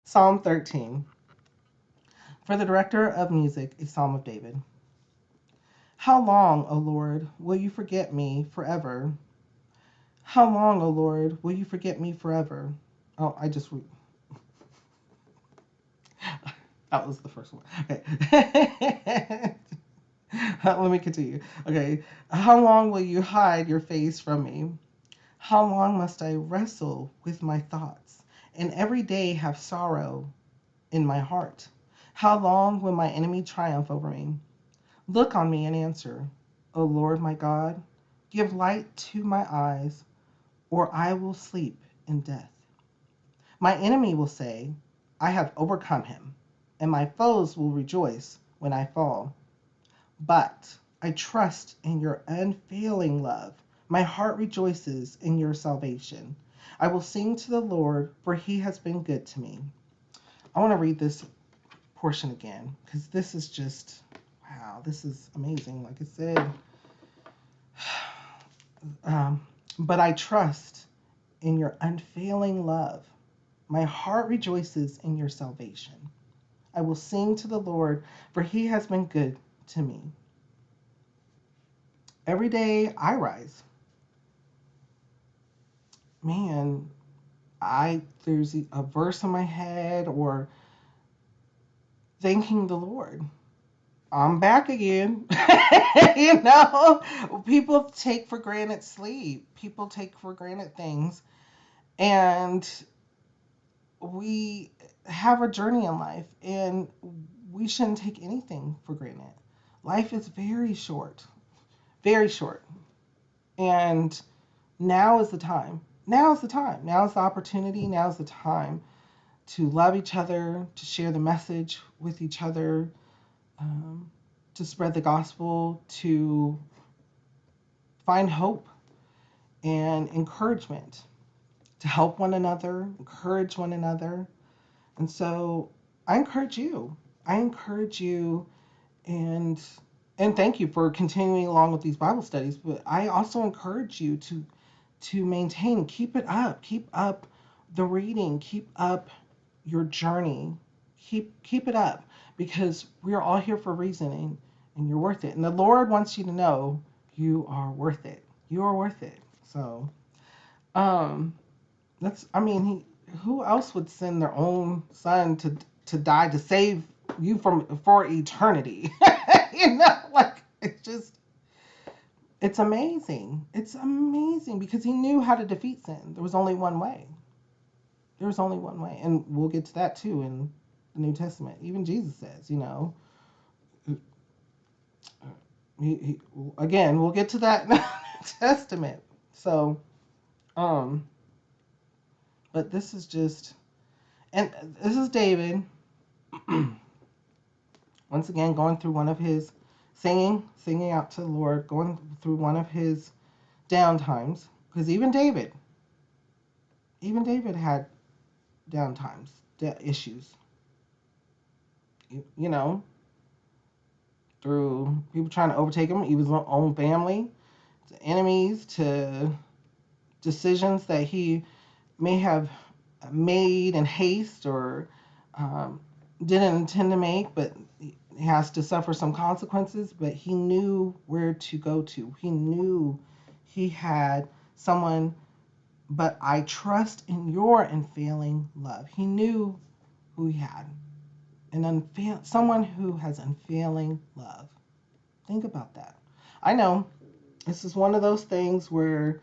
Psalm 13. For the director of music, a psalm of David. How long, O Lord, will you forget me forever? How long, O Lord, will you forget me forever? Oh, that was the first one. Okay. Let me continue. Okay. How long will you hide your face from me? How long must I wrestle with my thoughts and every day have sorrow in my heart? How long will my enemy triumph over me? Look on me and answer, O Lord my God. Give light to my eyes, or I will sleep in death. My enemy will say, I have overcome him, and my foes will rejoice when I fall. But I trust in your unfailing love. My heart rejoices in your salvation. I will sing to the Lord, for he has been good to me. I want to read this portion again because this is just, wow, this is amazing. Like I said, but I trust in your unfailing love. My heart rejoices in your salvation. I will sing to the Lord, for he has been good to me. Every day I rise. Man, there's a verse in my head or thanking the Lord. I'm back again. People take for granted sleep. People take for granted things. And we have a journey in life, and we shouldn't take anything for granted. Life is very short, very short. And now is the time. Now is the time. Now is the opportunity. Now is the time to love each other, to share the message with each other, um, to spread the gospel, to find hope and encouragement, to help one another, encourage one another. And so I encourage you. I encourage you and thank you for continuing along with these Bible studies. But I also encourage you to maintain, keep up the reading, keep up your journey, keep it up because we're all here for a reason and you're worth it. And the Lord wants you to know you are worth it. You are worth it. So um that's I mean he who else would send their own son to die to save you from for eternity? Like it's amazing. It's amazing because he knew how to defeat sin. There was only one way. There was only one way. And we'll get to that too in the New Testament. Even Jesus says, he again, we'll get to that in the New Testament. So, um, but this is just, and this is David, once again, going through one of his, singing out to the Lord, going through one of his down times. Because even David had down times, issues. You know, through people trying to overtake him, even his own family, to enemies, to decisions that he may have made in haste or didn't intend to make, but he has to suffer some consequences. But he knew where to go to. He knew he had someone, but I trust in your unfailing love. He knew who he had. Someone who has unfailing love. Think about that. I know this is one of those things where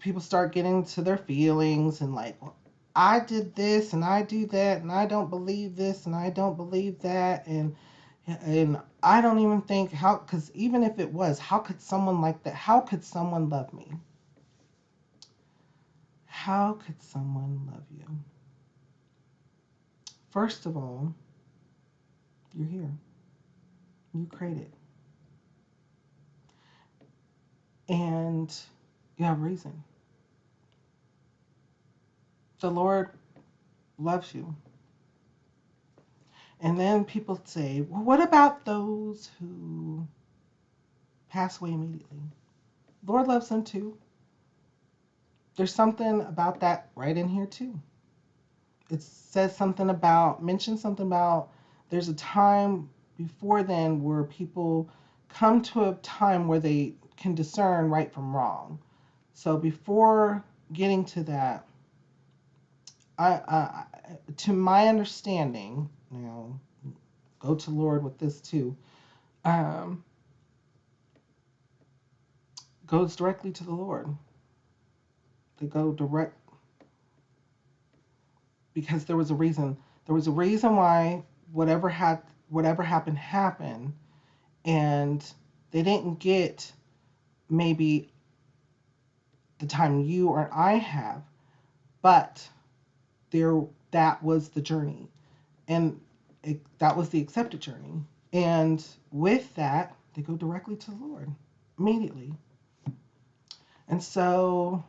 people start getting to their feelings and like, well, I did this and I do that and I don't believe this and I don't believe that and I don't even think how because even if it was, how could someone like that? How could someone love me? How could someone love you? First of all, you're here. You created. And you have reason. The Lord loves you. And then people say, well, what about those who pass away immediately? The Lord loves them too. There's something about that right in here too. it says something about, mentions something about there's a time before then where people come to a time where they can discern right from wrong. So before getting to that, I to my understanding, now go to Lord with this too, um, goes directly to the Lord. They go direct because there was a reason. There was a reason why whatever happened, and they didn't get maybe the time you or I have, but there that was the journey, and that was the accepted journey. And with that, they go directly to the Lord immediately. And so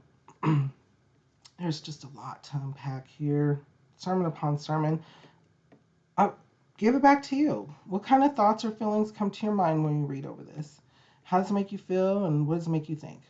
there's just a lot to unpack here, sermon upon sermon. I'll give it back to you. What kind of thoughts or feelings come to your mind when you read over this? How does it make you feel, and what does it make you think?